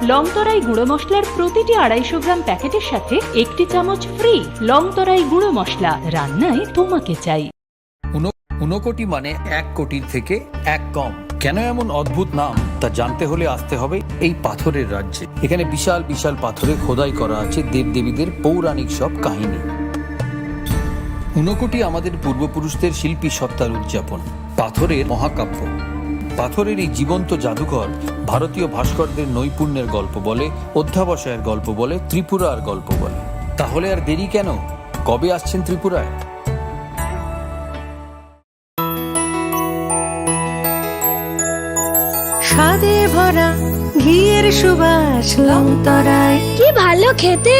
লংতরাই গুঁড়ো মশলার প্রতিটি 250 গ্রাম প্যাকেটের সাথে 1 চামচ ফ্রি। লংতরাই গুঁড়ো মশলা, রান্নায় তোমাকে চাই। 59 মানে 1 কোটির থেকে 1 কম। কেন এমন অদ্ভুত নাম তা জানতে হলে আসতে হবে এই পাথরের রাজ্যে। এখানে বিশাল বিশাল পাথরে খোদাই করা আছে দেবদেবীদের পৌরাণিক সব কাহিনী। 59 আমাদের পূর্বপুরুষদের শিল্পী সত্তার উদযাপন, পাথরের মহাকাব্য। পাথরের এই জীবন্ত জাদুঘর ভারতীয় ভাস্করদের নৈপুণ্যের গল্প বলে, অধ্যাবসায়ের গল্প বলে, ত্রিপুরার গল্প বলে। তাহলে আর দেরি কেন? কবে আসছেন ত্রিপুরায়? স্বাদে ভরা ঘিয়ের সুবাস লংতরায়, কি ভালো খেতে।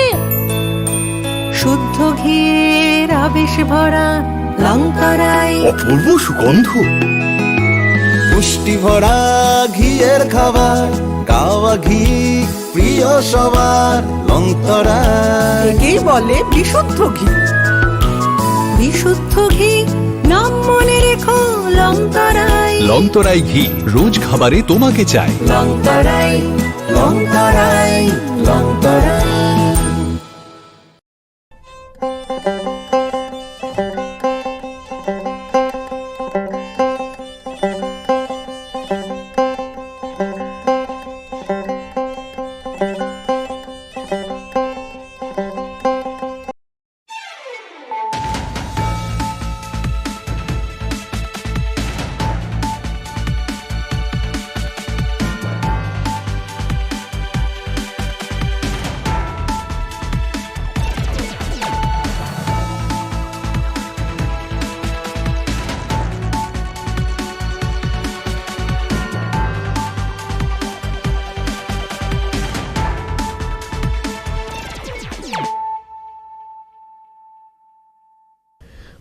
শুদ্ধ ঘিয়ের আবেশ ভরা লংতরায়, অপূর্ব সুগন্ধ। পুষ্টি ভরা ঘিয়ের খাবার, কাওয়া ঘি প্রিয় সবার লংতরায়। একেই বলে বিশুদ্ধ ঘি। বিশুদ্ধ ঘি নাম মনে রেখো লংতরায়। লংতরাই ঘি রোজ খাবারে তোমাকে চাই। লংতরাই লংতরাই লংতরাই।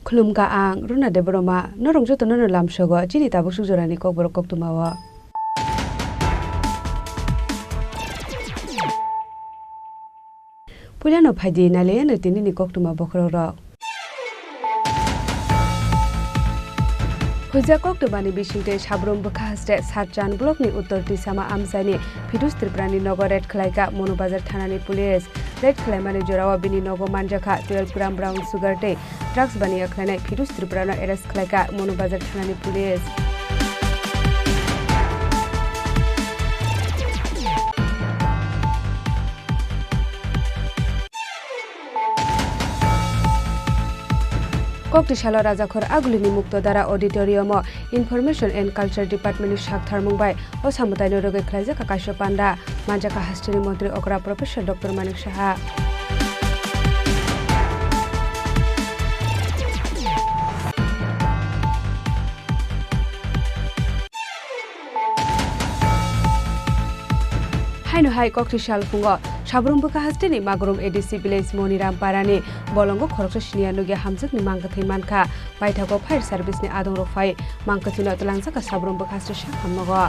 खुलुमगा आं रुना देबरमा नरंजो तो ननो लामसगो चिनि ताबो सुजरानि ककबर कक्तुमावा पुलानो फाइदि नाले नतिनि नि कक्तुमा बखररा हुजा कक्तुमानि बिसिंते साब्रम बखासते सातजान ब्लकनि उत्तर दिशामा आमसानि फिदुस त्रिपुरानि नगर रेड खलाइका मनुबाजार थानानि पुलिस रेड खलाइमानि जोरावा बिनि नगो मानजाखा 12 ग्राम ब्राउन सुगार ते ड्राग्स बानिया खलाइनाय फिदुस त्रिपुरानो एरेस्ट खलाइका मनुबाजार थानानि पुलिस कक्तिशाला राजाखर आगुलिनि Muktadhara auditorium information and culture डिपार्टमेंटनि साकथार मुंबाय असामतायनो रोगे खलाइजाका काश्य पांडा मानजाका हास्टेनि मंत्री अकरा प्रोफेसर डॉक्टर मानिक साहा हाइनो हाई कक्तिशाल फुंगो साब्रुमबुका हास्टेनि मागरुम एडिसि विलेज मनिराम पारानि बलंगो खरकसा सिनिया नुगिया हामजकनि मांगथै मानखा बायथागो फायर सार्भिसनि आदं रफाय मांगथिनो तलांजाका साब्रुमबुका हास्टे साखामगो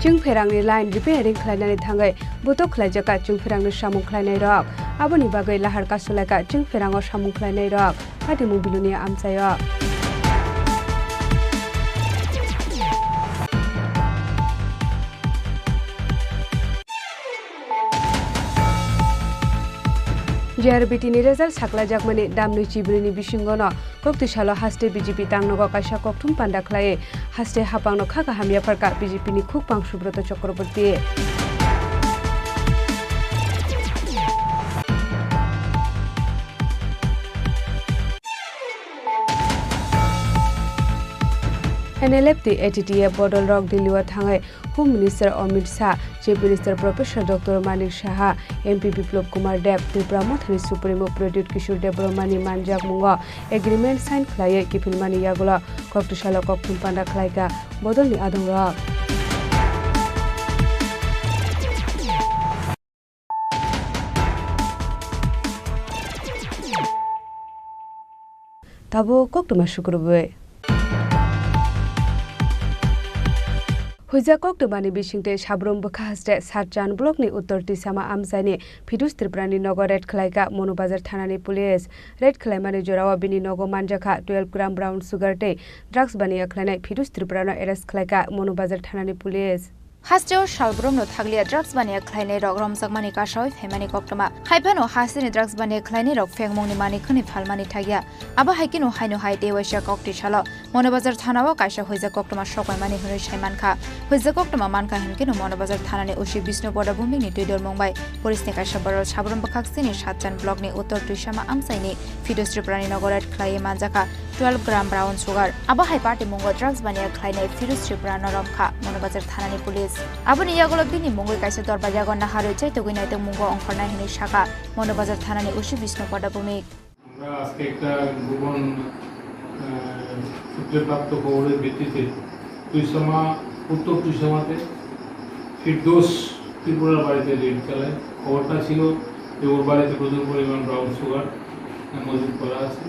चुंगफेरांनि लाइन रिपेयारिंग खालायनानै थाङै बुतो खलायजाका चुंगफेरांनि सामुं खालायनाय रक आबोनि बागै लाहार कासुलायका चुंगफेरांआव सामुं खालायनाय रक पार्टी मुबिलुनि आमसायो JRBTनि रेजाल्ट साख्लायजाकमानि दामनै चिब्रिनि बिसिंगनो कक्तिशाला हास्टे बीजेपी तांनगो कायसा कक्थुम पान्डा खलायै हास्टे हापांनो खागा हामिया फारका बीजेपीनि खुगपां सुब्रत चक्रवर्ती NLFT ATTF बदल रक दिल्लीवा थाङै home minister Amit Shah chief minister professor doctor Manik Saha MP Biplab Kumar Deb Tripura मथानि सुप्रीमो प्रद्युत किशोर देबरमानि मानजाक मुंगो एग्रीमेंट साइन खलायै किफिलमानि यागुला कक्तिशाला कक्थुम पान्डा खलायका बदलनि आदं रक ताबो कक्तुमा शुक्रबार Huijakok Dumani Bishingte Shabrum Bukhaste Sarjan Blokni Uttor Tisama Amsani Fidus Triprani Nogo Red Klaika Monobazar Thanani Police Red Klaimani Jorawa Bini Nogo Manjaka 12 gram brown sugar te drugs baniya khlainai Fidus Triprano arrest Klaika Monobazar Thanani Police Hasteo Shalbrum no Thaglia drugs baniya khlainai rok Romsakmani Kashoy Femani Koktoma Haibano Hasini drugs baniya khlainai rok Fengmongni Mani Khani Phalmani Thagya Aba Haikino Haino Haite Washa Kokti Shalo Monobazar Thanawa Kaisha Huiza Koktoma Shokai Mani Hore Shaimanka Huiza Koktoma Manka Hinkino Monobazar Thanani Ushi Bisnu Boda Bumini Tudor Mumbai Police ne Kaisha Barol Shabrum Bakaksini Shatjan Block ni Uttor Trishama Amsaini Fidus Triprani Nogorat Klai Manjaka 12 gram brown sugar Aba Hai Party Mungo drugs baniya khlainai Fidus Triprano Romkha Monobazar Thanani Police Aboni Yagolo Bini Mungo Kaisa Dorbaja Gonna Haru Chai Tuginai to Mungo Onkhornai Hini Shaka Monobazar Thanani Ushi Bisnu Boda Bumik আমরা আজকে একটা গোপন সূত্রে প্রাপ্ত খবরের ভিত্তিতে উত্তর তুইসামাতে ফিরদৌস ত্রিপুরার বাড়িতে রেড চালায় খবরটা ছিল যে ওর বাড়িতে প্রচুর পরিমাণ ব্রাউন সুগার মজুত করা আছে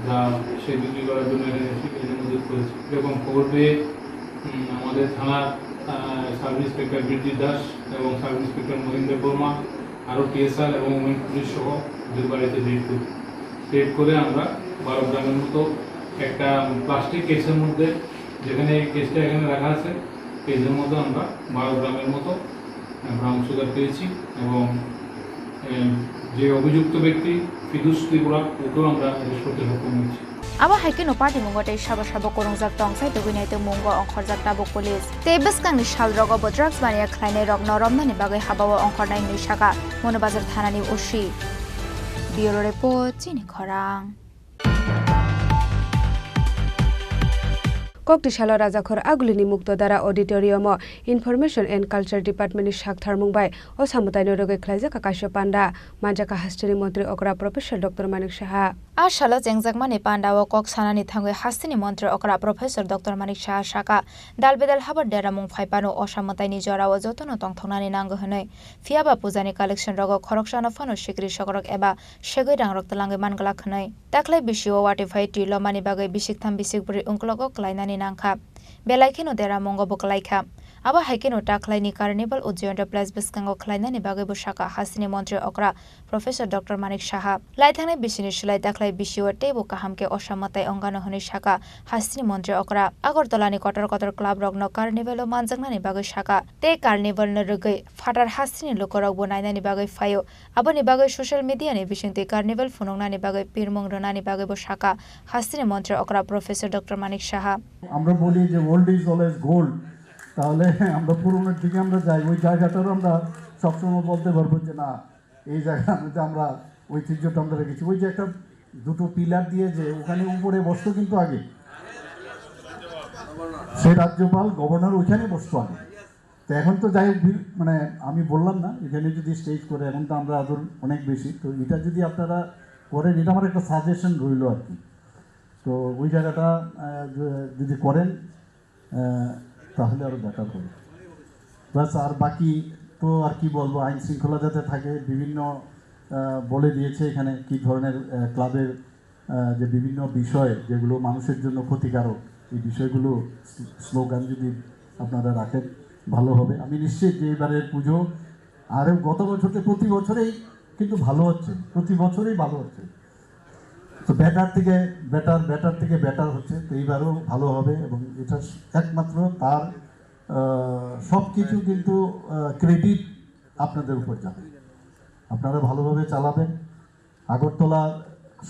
যা সে বিক্রি করার জন্য এখানে মজুত করেছে এরকম খবর পেয়ে আমাদের থানার সাব ইন্সপেক্টর বীরজিৎ দাস এবং সাব ইন্সপেক্টর মহিন্দ্র বর্মা আরও টিএসআর এবং উমেন পুলিশ সহ ওদের বাড়িতে রেড করে আমরা 12 গ্রামের মতো একটা প্লাস্টিক কেসের মধ্যে যেখানে এই কেসটা এখানে রাখা আছে কেসের মধ্যে আমরা 12 গ্রামের মতো ব্রাউন সুগার পেয়েছি এবং যে অভিযুক্ত ব্যক্তি ফিদুস ত্রিপুরা ওকেও আমরা অ্যারেস্ট করতে সক্ষম হয়েছি Aba Haikino Party Mungo Te Shaba Shaba Korongjak Tongsai Tuginai to Mungo Onkhorjak Tabuk Police Tebes Kangni Shal Rogo Bo drugs baniya khlainai rok Noromnani Bagai Habawa Onkhornai Ni Shaka Monobazar Thanani Ushi Bureau Report Chini Khorang Kokti Shalo Rajakhor Agulini Muktodara Auditorium Information and Culture Department ni Shakthar Mumbai Osamutai Noroge Klaija Kakasha Panda Manjaka Hastini Montri Okra Professor Dr. Manik Shaha Ashalo Jengjakmani Panda o Kok Sanani Thangwe Hastini Montri Okra Professor Dr. Manik Shaha Shaka Dalbedal Habar Dera Mung Phaipano Osamutai ni Jora o Jotono Tongthonani Nango Hanoi Fiaba Pujani Collection Rogo Khorokshano Phano Shikri Shokorok Eba Shegoi Rangrok Talange Mangala Khanoi Taklai Bishio Watifai Tilo Mani Bagai Bishiktham Bisikburi Unklogo Klainani Nangkha Belaikino Dera Mongo Boklaika Aba Haikino Taklaini Carnival Uji Enterprise Biskango Klainani Bagai Bushaka Hasini Montri Okra Professor Dr. Manik Shaha Laithane Bishini Shulai Taklai Bishio Tebo Kahamke Osamatai Ongano Honi Shaka Hasini Montri Okra Agortolani Kotor Club Rogno Carnival Manjangnani Bagai Shaka Te Carnival Nurugai Fatar Hasini Lukorok Bonainani Bagai Fayo Aboni Bagai Social Media ni Bishinte Carnival Funongnani Bagai Pirmong Ronani Bagai Bushaka Hasini Montri Okra Professor Dr. Manik Shaha আমরা বলি যে old is always gold তাহলে আমরা পুরোনোর দিকে আমরা যাই ওই জায়গাটারও আমরা সবসময় বলতে পারবো যে না এই জায়গাটা আমরা ঐতিহ্যটা আমরা রেখেছি ওই যে একটা দুটো পিলার দিয়ে যে ওখানে উপরে বসতো কিন্তু আগে সেই রাজ্যপাল গভর্নর ওইখানে বসতো আগে তো এখন তো যাই মানে আমি বললাম না এখানে যদি স্টেজ করে এখন তো আমরা আদর অনেক বেশি তো এটা যদি আপনারা করেন এটা আমার একটা সাজেশন রইল আর কি তো ওই জায়গাটা যদি করেন তাহলে আরও বেটার হবে প্লাস আর বাকি তো আর কি বলবো আইন শৃঙ্খলা যাতে থাকে বিভিন্ন বলে দিয়েছে এখানে কি ধরনের ক্লাবের যে বিভিন্ন বিষয় যেগুলো মানুষের জন্য ক্ষতিকারক এই বিষয়গুলো স্লোগান যদি আপনারা রাখেন ভালো হবে আমি নিশ্চিত যে এবারের পুজো আর গত বছর প্রতি বছরেই কিন্তু ভালো হচ্ছে প্রতি বছরেই ভালো হচ্ছে তো ব্যাটার থেকে বেটার হচ্ছে তো এইবারও ভালো হবে এবং এটা একমাত্র তার সব কিছু কিন্তু ক্রেডিট আপনাদের উপর যাবে আপনারা ভালোভাবে চালাবেন আগরতলা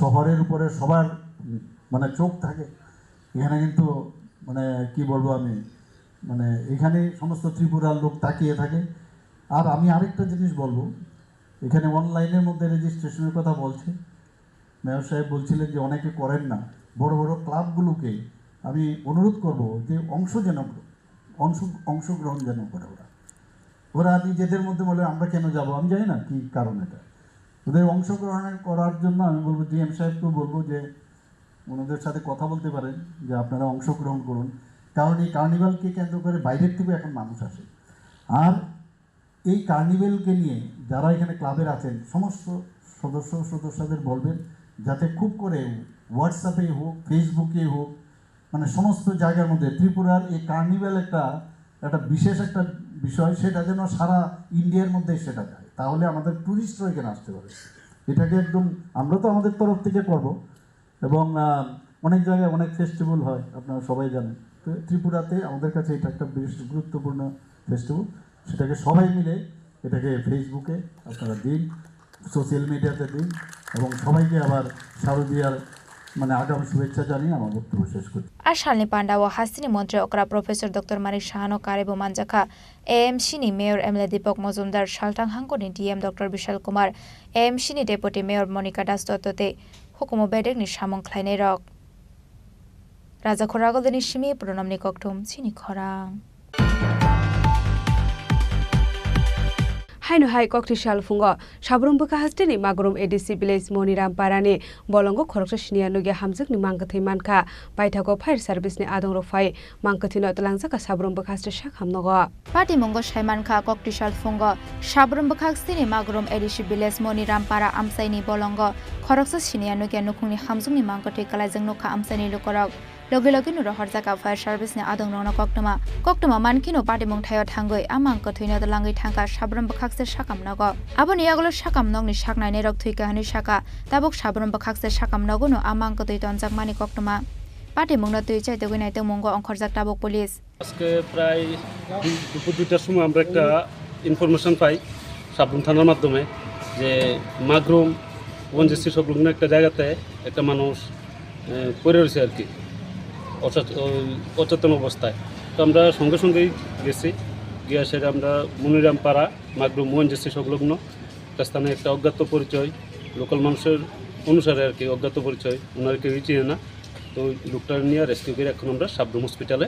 শহরের উপরে সবার মানে চোখ থাকে এখানে কিন্তু মানে কি বলবো আমি মানে এখানে সমস্ত ত্রিপুরার লোক তাকিয়ে থাকে আর আমি আরেকটা জিনিস বলবো এখানে অনলাইনের মধ্যে রেজিস্ট্রেশনের কথা বলছি মেয়র সাহেব বলছিলেন যে অনেকে করেন না বড় বড় ক্লাবগুলোকে আমি অনুরোধ করব যে অংশগ্রহণ যেন করে ওরা নিজেদের মধ্যে বলে আমরা কেন যাব আমি জানি না কি কারণ এটা ওদের অংশগ্রহণ করার জন্য আমি বলবো ডিএম সাহেবকেও বলবো যে ওনাদের সাথে কথা বলতে পারেন যে আপনারা অংশগ্রহণ করুন কারণ এই কার্নিভালকে কেন্দ্র করে বাইরের থেকে এখন মানুষ আসে আর এই কার্নিভালকে নিয়ে যারা এখানে ক্লাবের আছেন সমস্ত সদস্যদের বলবেন যাতে খুব করে হোয়াটসঅ্যাপে হোক ফেসবুকে হোক মানে সমস্ত জায়গার মধ্যে ত্রিপুরার এই কার্নিভাল একটা একটা বিশেষ একটা বিষয়, সেটা যেন সারা ইন্ডিয়ার মধ্যে সেটা যায়, তাহলে আমাদের ট্যুরিস্টরা এখানে আসতে পারে। এটাকে একদম আমরা তো আমাদের তরফ থেকে করব, এবং অনেক জায়গায় অনেক ফেস্টিভ্যাল হয়, আপনারা সবাই জানেন। তো ত্রিপুরাতে আমাদের কাছে এটা একটা বেশ গুরুত্বপূর্ণ ফেস্টিভ্যাল, সেটাকে সবাই মিলে এটাকে ফেসবুকে আপনারা দিন, সোশ্যাল মিডিয়াতে দিন, এবং সবাইকে আবার শারদীয়ার আগাম শুভেচ্ছা জানিয়ে আমার বক্তব্য শেষ করি। Ashalni Pandawa Hasini Montre Okra Professor Dr. Manik Shahano Karebo Manjaka AMC ni Mayor Emile Deepak Mozumdar Shaltang Hangkoni DM Dr. Bishal Kumar AMC ni Deputy Mayor Monica Das Totote Hukumo Bedek ni Shamong Klaine Rok Raja Khoragol ni Shimi Pronam ni Koktum Chini Khorang হাইনো হাই ককটি শাল ফুঙ্গ সাবরুম বকা হাস্টেনি মাগরুম ADC village Maniram পারানি বলঙ্গ খরকসা সিনিয়া নুগে হামজকনি মাংকথৈ মানখা বাইথাগো ফায়ার সার্ভিসনি আদং রফাই মাংকথিনো তলাংজাকা সাবরুম বকা হাস্টে শাখামনগ Party Mongo Shaimanka Kokti Shal Fungo Shabrum Bakak Sini Magrum Edishi Viles Moniram Para Amsaini Bolongo Khoroksa Shinia Nugia Nukuni Hamzuni Mankoti Kalazang Nuka Amsani Lukorok Logi Loginu Horzaka Fire Service ni Adong Rona Koktuma Mankino Party Mong Tayo Tangoi Amankotuino the Langi Tanka Shabrum Bakak Shakam Nogo Aboniagolo Shakam Nogni Shakna Nerok Tuika Hani Shaka Tabuk Shabrum Bakak Shakam Nogono Amankotuiton Zakmani Koktuma Party Mongno Tuicha the Winite Mongo on Korzak Tabuk Police আজকে প্রায় দুপুর 2টার সময় আমরা একটা information পাই সাবরুম থানার মাধ্যমে যে মাগরুম ONGC সংলগ্ন একটা জায়গাতে একটা মানুষ পড়ে রয়েছে আর কি অচেতন অবস্থায়। তো আমরা সঙ্গে সঙ্গেই গেছি, গিয়ে সেটা আমরা মনিরাম পাড়া মাগরুম ওএনজিসি সংলগ্ন একটা স্থানে একটা অজ্ঞাত পরিচয় লোকাল মানুষের অনুসারে আর কি অজ্ঞাত পরিচয়, ওনার কেউই চিনে না। তো লোকটা নিয়ে রেস্কিউ করে এখন আমরা সাবরুম হসপিটালে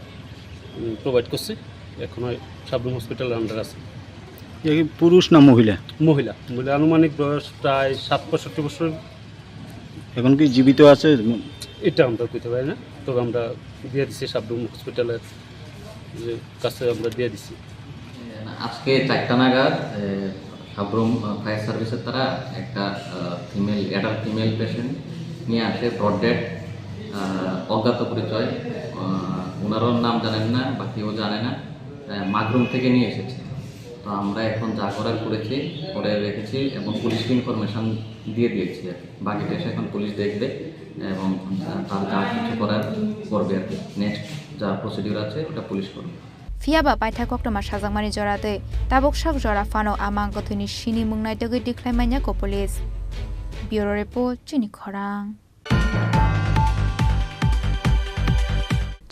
প্রোভাইড করছি, এখন সাবরুম হসপিটালের আন্ডার আছে। পুরুষ না মহিলা? মহিলা আনুমানিক বয়স প্রায় ৬৭ বছর। এখন কি জীবিত আছে এটা আমরা কইতে পারি না, তবে আমরা দিয়ে দিচ্ছি সাবরুম হসপিটালের কাছে আমরা দিয়ে দিচ্ছি। আজকে 4টা নাগাদ সাবরুম ফায়ার সার্ভিসের তারা একটা অ্যাডাল্ট ফিমেল পেশেন্ট নিয়ে আসে, ব্রড ডেড, অজ্ঞাত পরিচয়, ওনারও নাম জানেন না বা কেউ জানে না, মাগরুম থেকে নিয়ে এসেছে। তো আমরা এখন যা করার করেছি করে রেখেছি এবং পুলিশকে ইনফরমেশান দিয়ে দিয়েছি আর কি। বাকিটা এসে এখন পুলিশ দেখবে এবং তার যা কিছু করার করবে আর কি। নেক্সট যা প্রসিডিউর আছে ওটা পুলিশ করবে। Fiaba Paita Koktoma Shazamani Jorate Tabuk Shak Jora Fano Amangkotuni Shini Mungnai Togi Declaimanya Ko Police Bureau Report Chini Khorang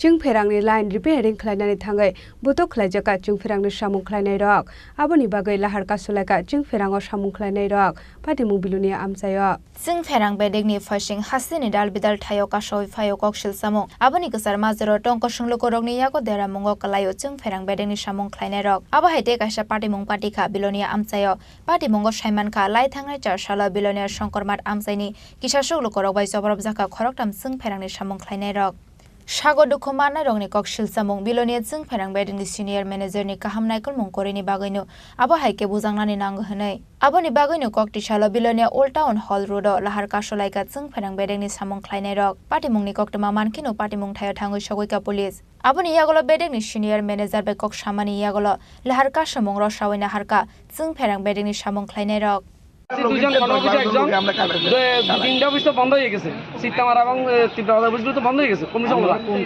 Jungferangni line repairing khlainani thangai buto khlaijaka jungferangni samung khlainai rok aboni bagai lahar kasulaka jungferango samung khlainai rok pati mubiluni amsayo Jungferang bedegni fashing hasini dal bidal thayo ka soi phayo kokshil samung aboni kusar mazero tongko sungloko rogni yako dera mungo kalayo jungferang bedegni samung khlainai rok aba haite kaisa pati mung pati kha bilonia amsayo pati mungo shaiman kha lai thangnai char sala bilonia shongkormat amsaini kisa sugloko rok bai joborop jaka khoroktam jungferangni samung khlainai rok Shago Dukumana Rogni Kokshil Samung Bilonia Zung Ferang Beding Senior Manager ni Kaham Naikul Mungkorini Bagino Aba Haike Buzangnani Nangohane Aboni Bagino Kokti Shala Bilonia Old Town Hall Road Lahar Kasholaika Zung Ferang Beding Samung Kleine Rock Party Mungni Koktama Mankino Party Mung Tayo Tango Shogoika Police Aboni Yagolo Beding Senior Manager by Kok Shamani Yagolo Lahar Kashamung Roshawina Harka Zung Ferang Beding Samung Kleine Rock দুজন কর্মচারী একজন তিনটা office তো বন্ধ হয়ে গেছে, সিট্টামার এবং তীব্রবাজার অফিসগুলো তো বন্ধ হয়ে গেছে। কমিশন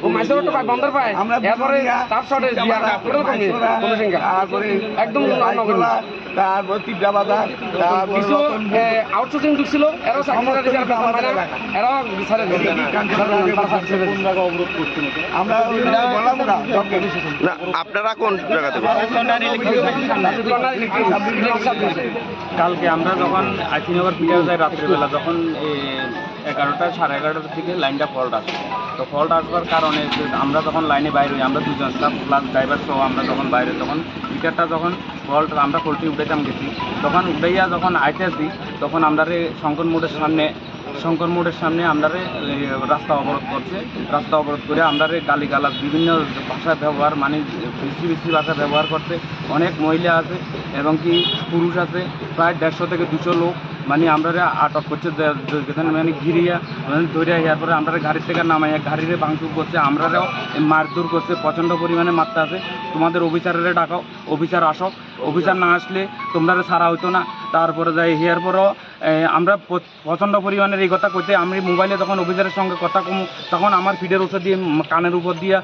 ও মাইসের তো বন্ধ পায়, এরপরে তার শর্টে একদম তারপর তীব্রবাজার কিছু আউটসোর্সিং ঢুকছিল, এরাও এরাও বিচারে অবরোধ করছে। আমরা আপনারা কোন জায়গাতে? কালকে আমরা যখন আইসিনগর ফিরে যাই রাত্রিবেলা, যখন 11টা সাড়ে 11টার দিকে লাইনটা ফল্ট আসে। তো ফল্ট আসবার কারণে আমরা যখন লাইনে বাইরে হই, আমরা দুজন স্টাফ প্লাস ড্রাইভার সহ আমরা যখন বাইরে, তখন মিটারটা যখন ফল্ট আমরা পোল্ট্রি উঠাইতাম গেছি, তখন উঠাইয়া যখন আইতেছি তখন আমরা শঙ্কর মোড়ের সামনে আমরা রাস্তা অবরোধ করছে। রাস্তা অবরোধ করে আমরা গালিগালাজ বিভিন্ন ভাষা ব্যবহার, মানে বেশি ভাষা ব্যবহার করছে। অনেক মহিলা আছে এবং কি পুরুষ আছে, প্রায় 150 থেকে 200 লোক মানে আমরা আটক করছে মানে ঘিরিয়া ধরে ইয়ার পরে আমরা গাড়ির থেকে নামাইয়া গাড়ির ভাঙচুর করছে, আমরাও মারধর করছে, প্রচণ্ড পরিমাণে মারতে আছে। তোমাদের অফিসারেরা ডাকাও, অফিসার আসক, অফিসার না আসলে তোমরা ছাড়া হইতো না। তারপরে যাই হিয়ার পরও আমরা প্রচণ্ড পরিমাণের এই কথা করতে, আমি মোবাইলে যখন অফিসারের সঙ্গে কথা কম তখন আমার ফিডের উপর দিয়ে কানের উপর দিয়ে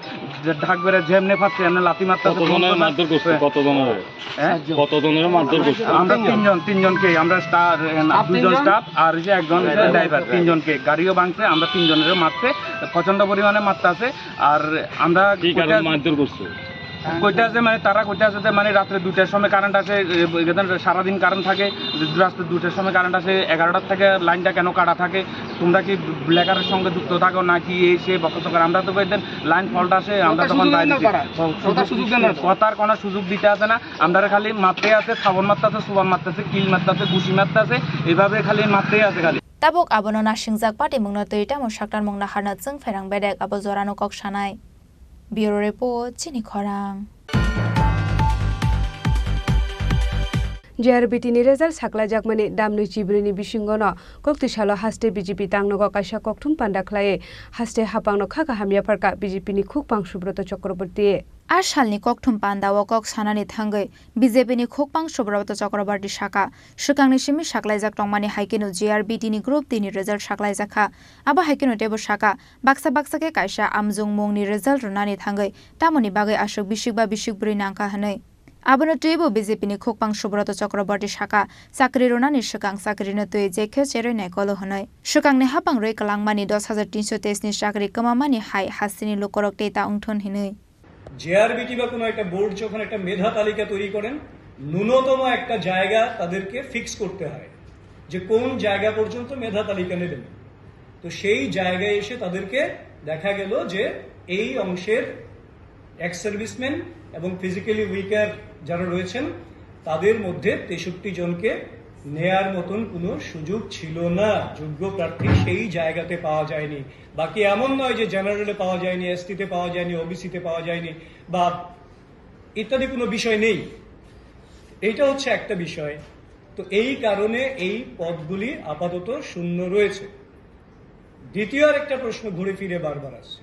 ঢাক বেড়ে যেমনি ফাটছে এমনি লাথি মারতে। আমরা তিনজনকে আমরা দুজন স্টাফ আর যে একজন ড্রাইভার, তিনজনকে গাড়িও ভাঙছে, আমরা তিনজনের মারছে, প্রচণ্ড পরিমাণে মারতে আছে। আর আমরা কইতে আছে মানে তারা কইতে আছে যে মানে রাত্রে 2টার সময় কারেন্ট আসে, সারাদিন কারেন্ট থাকে, রাত্রে 2টার সময় কারেন্ট আসে, 11টার থেকে লাইনটা কেন কাটা থাকে, তোমরা কি ব্ল্যাকারের সঙ্গে যুক্ত থাকো নাকি এসে বকত করে। আমরা তো কইতেন লাইন ফল্ট আসে, আমরা তখন কথার কোনো সুযোগ দিতে আছে না, আমরা খালি মারতে আছে, সাবন মারতে আছে, সুবান মারতে আছে, কিল মারতে আছে, ঘুষি মারতে আছে, এভাবে খালি মারতেই আছে খালি। Tabuk abono na shingjak pati mungno toita mo shaktar mungna harna chung ferang bedek abo zorano kok shanai. Bureau Report Chini Khorang. JRBT ni result saklajak mani damnu chibrini bisingono koktisalo haste BJP tangnogo kaisa kokthum panda khlaye haste hapangno khaka hamya pharka BJP ni khukpang Subroto Chakraborty আর সালনি ককঠুম পান্দা ও কক সানানি থাঙ্গৈ BJP নি খোকপাং সুব্রত চক্রবর্তী শাখা সুকাংনি সিমি সাকলাইজাক টংমানি হাইকেনো JRBT ni group 3 ni result সাকলাইজাখা আবা হাইকেনো টেবো শাখা বাক্সা বাক্সাকে কাইসা আমজুং মুংনি result রনানি থাঙ্গৈ তামনি বাগৈ আশোক বিশিক বা বিশিকবুরি নাংকা হनै আবনো টুইবো বিজেপি ni খোকপাং সুব্রত চক্রবর্তী শাখা চাকরি রনানি সুকাং চাকরিনো তুই জেখে চেরৈ নাইকলো হनै সুকাংনি হাপাং রৈ কালাংমানি 10323 ni চাকরি কমামানি হাই হাসিনি লোকরক টেতা উংঠন হিनै JRBT বা কোনো একটা বোর্ড যখন একটা মেধা তালিকা তৈরি করেন, ন্যূনতম একটা জায়গা তাদেরকে ফিক্স করতে হয় যে কোন জায়গা পর্যন্ত মেধা তালিকা নেবেন। তো সেই জায়গায় এসে তাদেরকে দেখা গেল যে এই অংশের এক্স সার্ভিসম্যান এবং ফিজিক্যালি উইকার যারা রয়েছেন তাদের মধ্যে 63 জনকে নেয়ার মতন কোনো সুযোগ ছিল না, যোগ্য প্রার্থী সেই জায়গাতে পাওয়া যায়নি। বাকি এমন নয় যে জেনারেলে পাওয়া যায়নি, এসটিতে পাওয়া যায়নি, ওবিসিতে পাওয়া যায়নি বা ইত্যাদি কোনো বিষয় নেই, এইটা হচ্ছে একটা বিষয়। তো এই কারণে এই পদগুলি আপাতত শূন্য রয়েছে। দ্বিতীয় আর একটা প্রশ্ন ঘুরে ফিরে বারবার আসছে,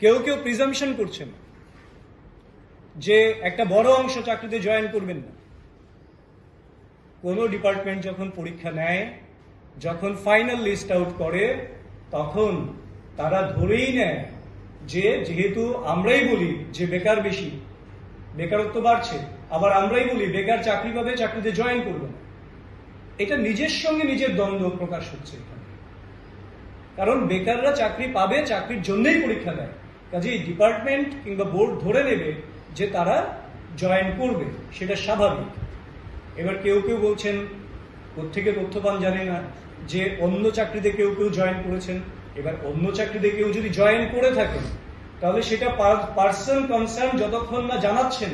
কেউ কেউ প্রিজাম্পশন করছেন যে একটা বড় অংশ চাকরিতে জয়েন করবেন না। কোনো ডিপার্টমেন্ট যখন পরীক্ষা নেয়, যখন ফাইনাল লিস্ট আউট করে, তখন তারা ধরেই নেয় যে যেহেতু আমরাই বলি যে বেকার বেশি, বেকারত্ব বাড়ছে, আবার আমরাই বলি বেকার চাকরি পাবে, চাকরিতে জয়েন করবে না। এটা নিজের সঙ্গে নিজের দ্বন্দ্ব প্রকাশ হচ্ছে এখানে। কারণ বেকাররা চাকরি পাবে, চাকরির জন্যই পরীক্ষা দেয়, কাজেই ডিপার্টমেন্ট কিংবা বোর্ড ধরে নেবে যে তারা জয়েন করবে, সেটা স্বাভাবিক। এবার কেউ কেউ বলছেন, কোত্থেকে তথ্য পান জানি না, যে অন্য চাকরিতে কেউ কেউ জয়েন করেছেন। এবার অন্য চাকরিতে কেউ যদি জয়েন করে থাকেন তাহলে সেটা পার্সন কনসার্ন যতক্ষণ না জানাচ্ছেন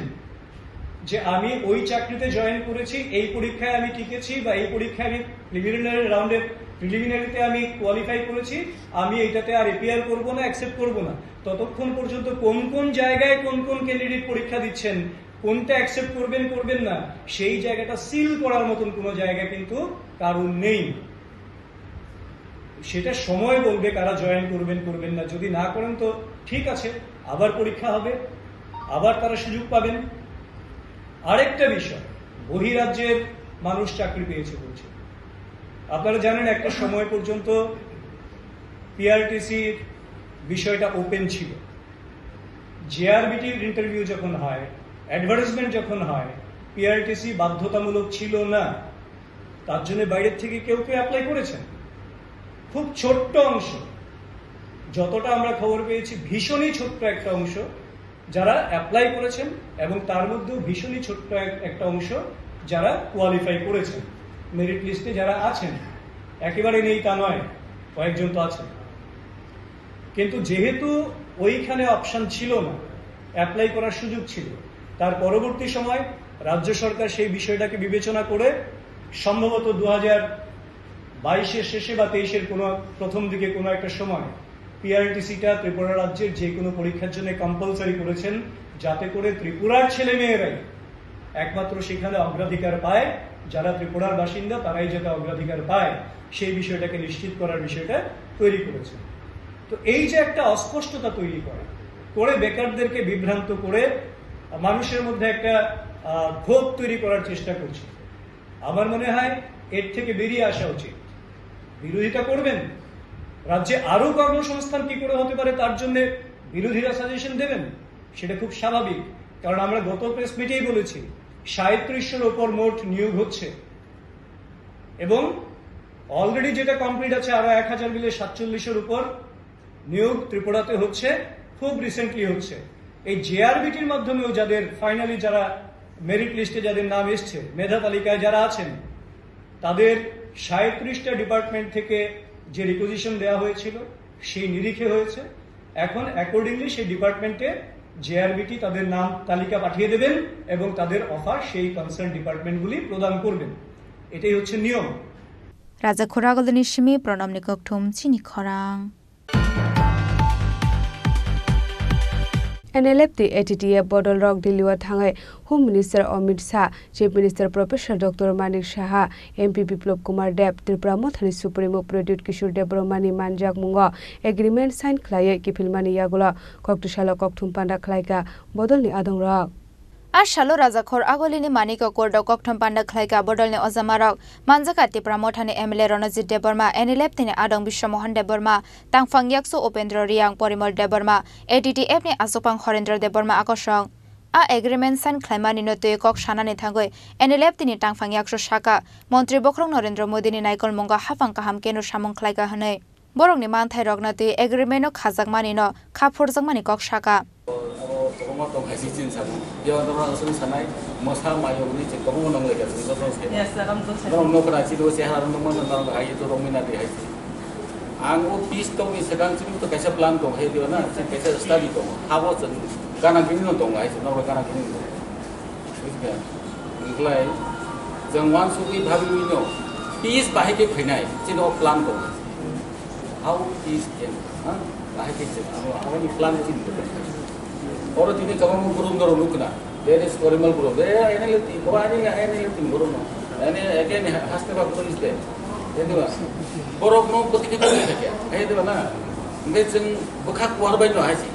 যে আমি ওই চাকরিতে জয়েন করেছি, এই পরীক্ষায় আমি টিকেছি বা এই পরীক্ষায় আমি প্রিলিমিনারিতে আমি কোয়ালিফাই করেছি, আমি এইটাতে আর এপিআর করবো না, অ্যাকসেপ্ট করবো না, ততক্ষণ পর্যন্ত কোন কোন জায়গায় কোন কোন ক্যান্ডিডেট পরীক্ষা দিচ্ছেন, কোনটা অ্যাকসেপ্ট করবেন করবেন না, সেই জায়গাটা সিল করার মতন কোনো জায়গা কিন্তু কারণ নেই। সেটা সময় বলবে কারা জয়েন করবেন করবেন না। যদি না করেন তো ঠিক আছে, আবার পরীক্ষা হবে, আবার তারা সুযোগ পাবেন। আরেকটা বিষয়, বহিরাজ্যের মানুষ চাকরি পেয়েছে বলছে। আপনারা জানেন একটা সময় পর্যন্ত পিআরটিসির বিষয়টা ওপেন ছিল। JRBTর ইন্টারভিউ যখন হয়, অ্যাডভার্টাইজমেন্ট যখন হয়, পিআরটিসি বাধ্যতামূলক ছিল না, তার জন্য বাইরের থেকে কেউ কেউ অ্যাপ্লাই করেছেন। খুব ছোট্ট অংশ, যতটা আমরা খবর পেয়েছি ভীষণই ছোট্ট একটা অংশ যারা অ্যাপ্লাই করেছেন, এবং তার মধ্যেও ভীষণই ছোট্ট একটা অংশ যারা কোয়ালিফাই করেছেন, মেরিট লিস্টে যারা আছেন। একেবারে নেই তা নয়, কয়েকজন তো আছেন। কিন্তু যেহেতু ওইখানে অপশন ছিল না, অ্যাপ্লাই করার সুযোগ ছিল, তার পরবর্তী সময় রাজ্য সরকার সেই বিষয়টাকে বিবেচনা করে সম্ভবত 2022-এর শেষে বা 23-এর কোনো প্রথম দিকে কোনো একটা সময় পিআরটিসিটা ত্রিপুরা রাজ্যের যে কোনো পরীক্ষার জন্য কম্পালসারি করেছেন, যাতে করে ত্রিপুরার ছেলে মেয়েরাই একমাত্র সেখানে অগ্রাধিকার পায় যারা ত্রিপুরার বাসিন্দা, তারাই যাতে অগ্রাধিকার পায় সেই বিষয়টাকে নিশ্চিত করার বিষয়টা তৈরি করেছে। তো এই যে একটা অস্পষ্টতা তৈরি করে বেকারদেরকে বিভ্রান্ত করে মানুষের মধ্যে একটা ক্ষোভ তৈরি করার চেষ্টা করছে, আমার মনে হয় এর থেকে বেরিয়ে আসা উচিত। বিরোধিতা করবেন, রাজ্যে আরো কর্মসংস্থান কি করে হতে পারে তার জন্য বিরোধীরা সাজেশন দেবেন, সেটা খুব স্বাভাবিক। কারণ আমরা গত প্রেস মিটেই বলেছি 3700-এর ওপর মোট নিয়োগ হচ্ছে এবং অলরেডি যেটা কমপ্লিট আছে আরো 1000 মিলে 4700-এর উপর নিয়োগ ত্রিপুরাতে হচ্ছে, খুব রিসেন্টলি হচ্ছে। এই জেআরবিটির মাধ্যমেও যাদের ফাইনালি যারা মেরিট লিস্টে যাদের নাম এসছে, মেধা তালিকায় যারা আছেন, তাদের 37টা ডিপার্টমেন্ট থেকে যে রিপোজিশন দেওয়া হয়েছিল সেই নিরিখে হয়েছে। এখন অ্যাকর্ডিংলি সেই ডিপার্টমেন্টে জেআরবিটি তাদের নাম তালিকা পাঠিয়ে দেবেন এবং তাদের অফার সেই কনসার্ন ডিপার্টমেন্টগুলি প্রদান করবেন। এটাই হচ্ছে নিয়ম। রাজা খোরাগলনি সিমি প্রণব নিককঠুম চিনি খরাং NLFT ATTF Bodol Rock Diliwa Thangai Home Minister Amit Shah, Chief Minister Professor Dr. Manik Saha, MP Biplop Kumar Deb, Tripura Mothani Supremo Pradut Kishore Debromani Manjak Mungo, Agreement Sign Klaye Kipilmani Yagula, Koktushalo Koktum Panda Klaika, Bodolni Adong Rock. আর শালো রাজাখর আগলিনি মানিক কোর্ড ককঠম পান্ডা খাইকা বদলনে অজামারক মানজাকা ত্রিপুরা মঠানি এমএলএ রণজিৎ দেববর্মা NLFT আদং বিশ্বমোহন দেববর্মা তাংফাং ইয়াকসু উপেন্দ্র রিয়াং পরিমল দেববর্মা ATTF নি আসোপাং হরেন্দ্র দেববর্মা আকর্ষণ আ এগ্রিমেন্ট সাইন খাইমানি নতুই কক সানানি থাঙ্গই NLFT নি তাংফাং ইয়াকসু শাখা মন্ত্রী বখরং নরেন্দ্র মোদীনি নাইকল মঙ্গা হাফাং কাহাম কেনু সামং খাইকা হनै বরংনি মানথাই রগনাতি এগ্রিমেন্ট খাজাকমানি ন খাফুরজাকমানি কক শাখা Dong hasil jin sana, dia orang asal sana, masa mayu ni cek kamu nong lagi asal orang sana. Yes, orang nong kerja itu sehat orang mana orang kaya itu orang mana dia hasil. Anggo bis tong ni sekarang cuma tu kaisa plan tong, hei dia na, kaisa study tong, hawa jen, karena gini tong hasil, orang karena gini tong. Betul. Mulai, jangan suki bhabi minyo, bis bahaya ke khenai, cina plan tong. How is it? Bahaya ke cina, awak ni plan cina. Orang ini kamu burung dorong lukna, dia is koremal burung. Dia ini leti, kau ini leti burung. Ini again hasil apa tulis deh. Ini apa? Burung mau ketika kau ni kaya, itu mana? Macam bukan keluar banyak aja.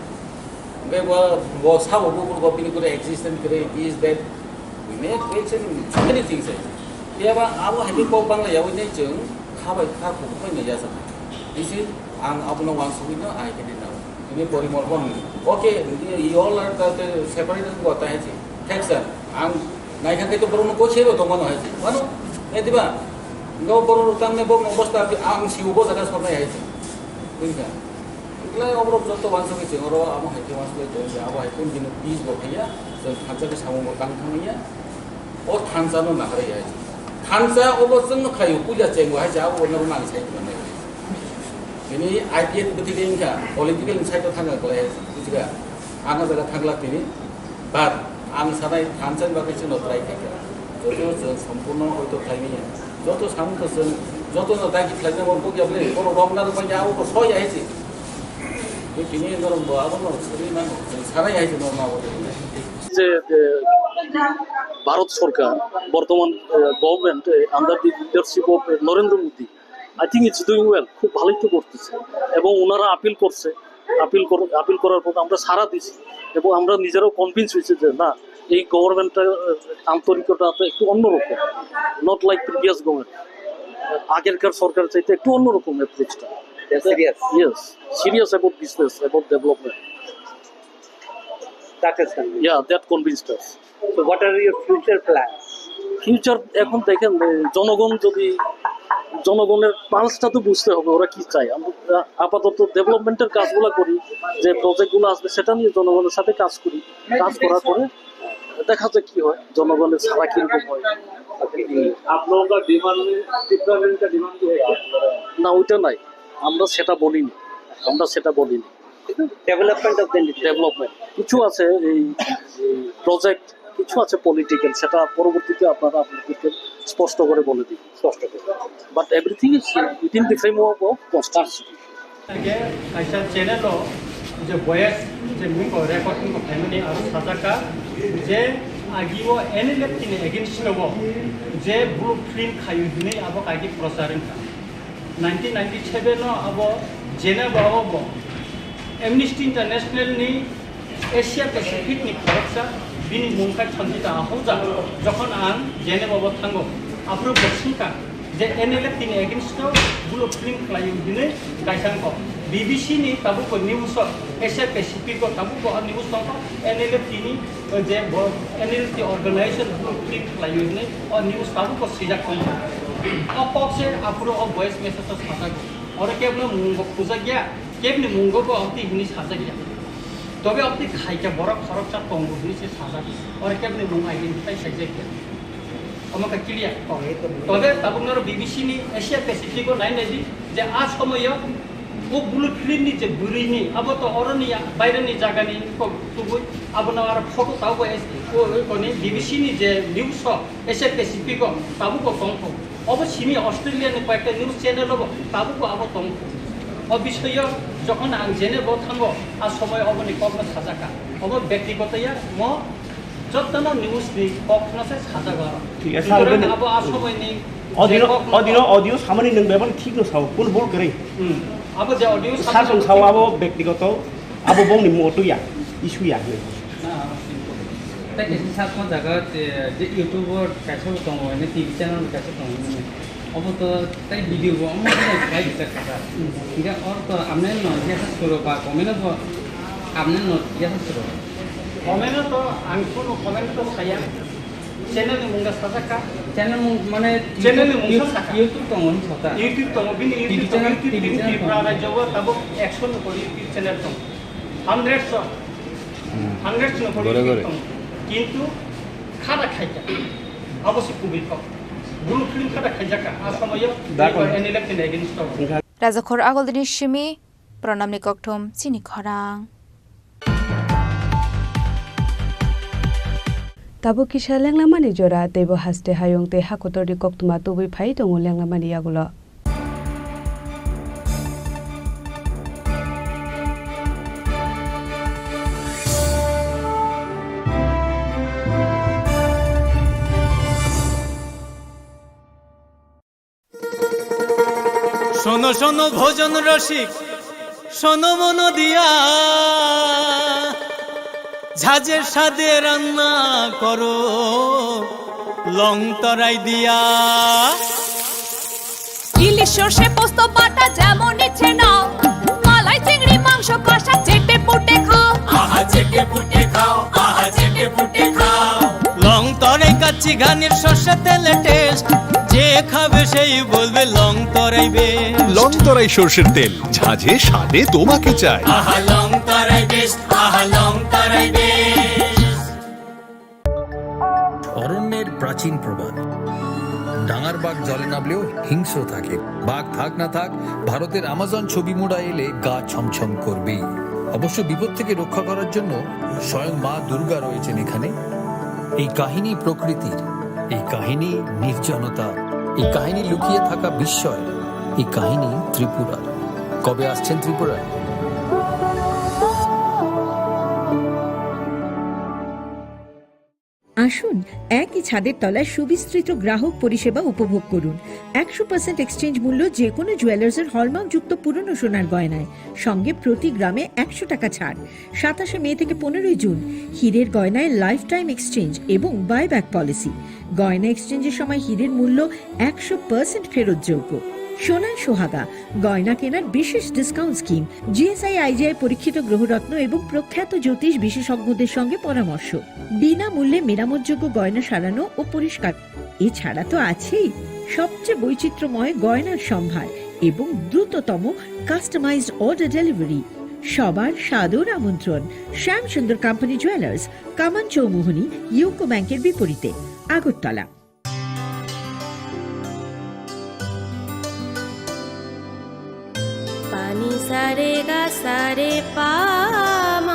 Macam sahaja burung kau pilih kau existence kau is that. We make so many things. Dia apa? Awak happy kau bangla ya, ini jeng, kau kau ni jasa. Isi, aku nak wang suwina, I can do. Ini korimol pun. Okay, you all are separated kau tahu sih. Texan, naik kan itu baru nak kau cero tu mana sih? Mana? Ini tiba. Kau baru utang ni baru nak bos tapi siu bos ada semua ya sih. Betul. Kalau orang betul wansu ni ceng orang amu hati wansu itu ya, awak itu jenis bis boknya, thansa ke sama orang kangnya, or thansa no nak hari ya. Thansa orang ceng kayu puja ceng wah jauh orang rumah ni saya mana. Ini idea betul ni kan, political insight tu thangat kalau juga, anak jaga thanglak ini, but anak sana thansa ni bagai cina try kaya, jodoh sempurna itu try ni, jodoh sama tu jodoh tu dah kita ni orang punya beli, orang orang nak punya jauh tu soya aja. Ini orang bawa orang sering mana, sana aja normal orang. যে ভারত সরকার বর্তমান government under the leadership of Narendra Modi I think it's doing well, খুব ভালোই তো করতেছে এবং ওনারা appeal করছে, appeal করার পর আমরা সারা দিছি এবং আমরা নিজেরাও কনভিন্স হয়েছি যে না এই গভর্নমেন্টের আন্তরিকতা একটু অন্যরকম, নট লাইক প্রিভিয়াস গভর্নমেন্ট, আগেরকার সরকার চাইতে একটু অন্যরকম অ্যাপ্রোচটা। Yes, serious about business, about development. That is convinced. Yeah, that convinced us. So what are your future plans? Future এখন দেখেন জনগণ যদি জনগণের পালসটা তো বুঝতে হবে ওরা কি চায়। আমরা আপাতত ডেভেলপমেন্টের কাজগুলো করি, যে প্রজেক্টগুলো আসবে সেটা নিয়ে জনগণের সাথে কাজ করি, কাজ করার পরে দেখা যায় কি হয়, জনগণের ছাড়া কিরকম হয়। না ওইটা নাই, আমরা সেটা বলিনি, ডেভেলপমেন্ট কিছু আছে এই প্রজেক্ট, কিছু আছে পলিটিক্যাল, সেটা পরবর্তীতে আপনাদেরকে স্পষ্ট করে বলে দিই, but everything is within the framework of constitution. আচ্ছা চ্যানেলও যে ভয়েস যে মুখ রেকর্ডিং ফ্যামিলি আর সাজাকা যে agiwo NLF kini against lobo je blueprint khayu dini abo kagi prosaran ka 1997 no abo Geneva abo Amnesty International ni Asia Pacific ni khoroksa bini mungkai thandita ahoja jokhon an Geneva abo thango apro bosingka je NLF kini against lo blueprint khayu dini kaisang ko BBC ni tabu ko news Asia Pacific ko tabu ko news ko NLF kini je NLF organization blueprint khayu dini or news tabu ko sijak ko apokse apro voice message to sasa और केवल मुंगो पूजा गया केवल मुंगो को अपनी हिनी साजा गया तो भी अपनी खाई के बड़ा फरक चा पंगो हिनी से साजा और केवल मुंग आइडेंटिफाई साजा गया हम का क्लियर तो भी तब उन्होंने BBC नी एशिया पैसिफिक को नहीं नहीं जे आज समय वो ब्लूप्रिंट नी जे बुरी नी अब तो और नी बाहर नी जगह नी को तो वो अब ना वाला फोटो ताऊ को नी BBC नी जे न्यूज़ हो एशिया पैसिफिक को ताऊ को कौन हो अब सिमी ऑस्ट्रेलिया ने कয়েকটা নিউজ চ্যানেল হবো তাবুকো আবো তং অবিষয় যখন আং জেনে বথাঙ্গো আর সময় অবনি কখন সাজাকা অব ব্যক্তিগতয়া ম যতন নিউজ নি কখন সে সাজাগা ঠিক আছে স্যার আবো আর সময় নি অডিও সামনে নং বেবন ঠিক ন সাও কোন বল করে আবো যে অডিও সাসং সাও আবো ব্যক্তিগত আবো বংনি মটুয়া ইস্যুয়া তাই কিছু সাত জায়গা যে ইউটিউবর কাছে দङ हैन टिभी च्यानल काছে दङ अब त তাই ভিডিও আমার ভাই বিচার কথা ঠিক আছে और तो हमने न जैसा शुरू पा कमेंट तो हमने न जैसा शुरू कमेंट तो आंखो कमेंट तो साया चैनल मुंगा साजाका चैनल माने चैनल मुंगा यूट्यूब दङ नि छता यूट्यूब दङ बिनि यूट्यूब च्यानल टिभी प्राय जब तब 100 न को यूट्यूब চ্যানেল दङ 100 न को কিন্তু খাদা খাইকা অবশ্যই খুবই কম ব্লুপ্রিন্ট খাদা খাইজাকা আসময় NLF নি এগেইনস্ট রাজাখর আগলদিনি সিমি প্রণামনি ককথম চিনি খরাং তাবো কিসা লেংলামানি জরা তেবো হাসতে হায়ং তে হাকতরি কক্তমা তবই ফাই দङ লেংলামানি আগুলো শোনো শোনো ভোজন রসিক শোনো মন দিয়া ঝাঁঝের সাদে রান্না করো লং তরাই দিয়া ইলিশ সর্ষে পোস্ত বাটা যেমন ইচ্ছে নাও মালাই চিংড়ি মাংস কষা চেটে পুটে খাও আহা চেটে পুটে খাও আহা চেটে পুটে খাও লং তরাই কাচ্চি ঘানির সর্ষে তেলে টেস্ট যে খাবে সেই বলবে লং তরাই বেশ লং তরাই সরষের তেল ঝাঁঝে স্বাদে তোমাকে চাই আহা লং তরাই বেশ আহা লং তরাই বেশ অরণ্যের প্রাচীন প্রবাদ ডাঙার বাঘ জলে নামলেও হিংস্র থাকে বাঘ থাক না থাক ভারতের আমাজন ছবি মোড়া এলে গা ছমছম করবেই অবশ্য বিপদ থেকে রক্ষা করার জন্য স্বয়ং মা দুর্গা রয়েছেন এখানে এই কাহিনী প্রকৃতির এই কাহিনী নির্জনতা এই কাহিনী লুকিয়ে থাকা বিস্ময় এই কাহিনী ত্রিপুরার কবে আসছেন ত্রিপুরায় আসুন একই ছাদের তলায় সুবিস্তৃত গ্রাহক পরিষেবা উপভোগ করুন 100% এক্সচেঞ্জ মূল্য যে কোনো জুয়েলার্সের হলমার্কযুক্ত পুরনো সোনার গয়নায় সঙ্গে প্রতি গ্রামে 100 টাকা ছাড় 27 মে থেকে 15 জুন হীরের গয়নায় লাইফ টাইম এক্সচেঞ্জ এবং বাইব্যাক পলিসি গয়না এক্সচেঞ্জের সময় হীরের মূল্য 100% ফেরতযোগ্য সোনার সোহাগা গয়না কেনার বিশেষ ডিসকাউন্ট স্কিম জিএসআই আইজিআই পরীক্ষিত গ্রহরত্ন এবং প্রখ্যাত জ্যোতিষ বিশেষজ্ঞদের সঙ্গে পরামর্শ বিনামূল্যে মেরামতযোগ্য গয়না সারানো ও পরিষ্কার এছাড়া তো আছেই সবচেয়ে বৈচিত্র্যময় গয়নার সম্ভার এবং দ্রুততম কাস্টমাইজড অর্ডার ডেলিভারি সবার সাদর আমন্ত্রণ শ্যামসুন্দর কোম্পানি জুয়েলার্স কামান চৌমুহনী ইউকো ব্যাংকের বিপরীতে আগরতলা সারে গা সারে পামাগা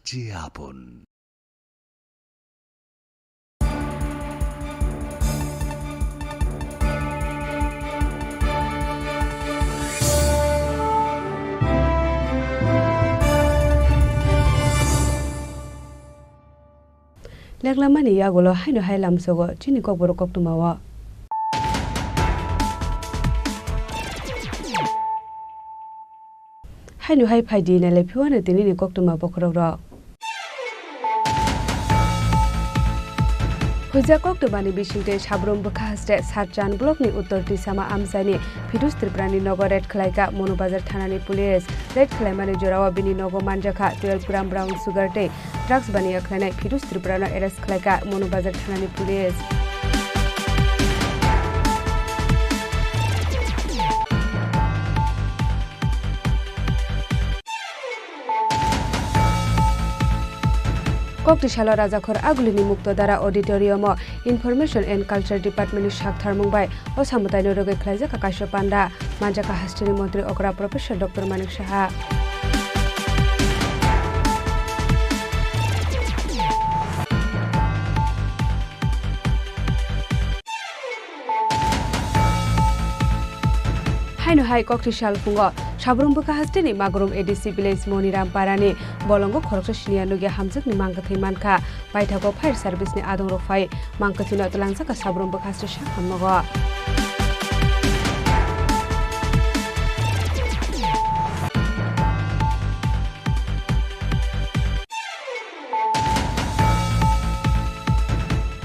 যে আপন। Leklamani yagolo haino hailam sogo chini kok boro kok tumawa. Haino hai phaidi na le phiwana tini ni kok tuma bokrok ro. Huja kok tubani bisingte sabrom bukha haste Sarjan blok ni uttor tisama amsani Fidus Triprani Nogo Red Khlaika Monobazar Thanani Police Red Khlaimani Jorawa Bini Nogo Manjakha 12 gram brown sugar te drugs bani akhlane Fidus Triprano arrest Khlaika Monobazar Thanani Police Koktishala Rajakhor Agulini Muktodara Auditorium Information and Culture Department Shakhtar Mumbai Osamutai Noroge Khlaija Kakasho Panda Manjaka Hastini Montri Okra Professor Dr. Manik Shaha Haino Hai Koktishal Fungo Sabrum Buka Hastini Magrum ADC Village Moniram Parani Bolongo Khoroksa Shiniya Nugia Hamzak ni Mangkathai Manka Baithago Fire Service ni Adong Rofai Mangkathino Talangsa ka Sabrum Buka Hasti Shakham Nogo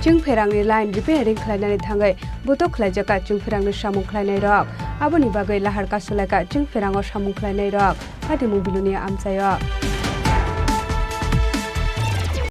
Chungpherangni line repairing khlainani thangai butok khlaijaka chungpherangni samung khlainai rok aboni bagai lahar kasulaka chungpherango samung khlainai rok ati mobiluni amsayo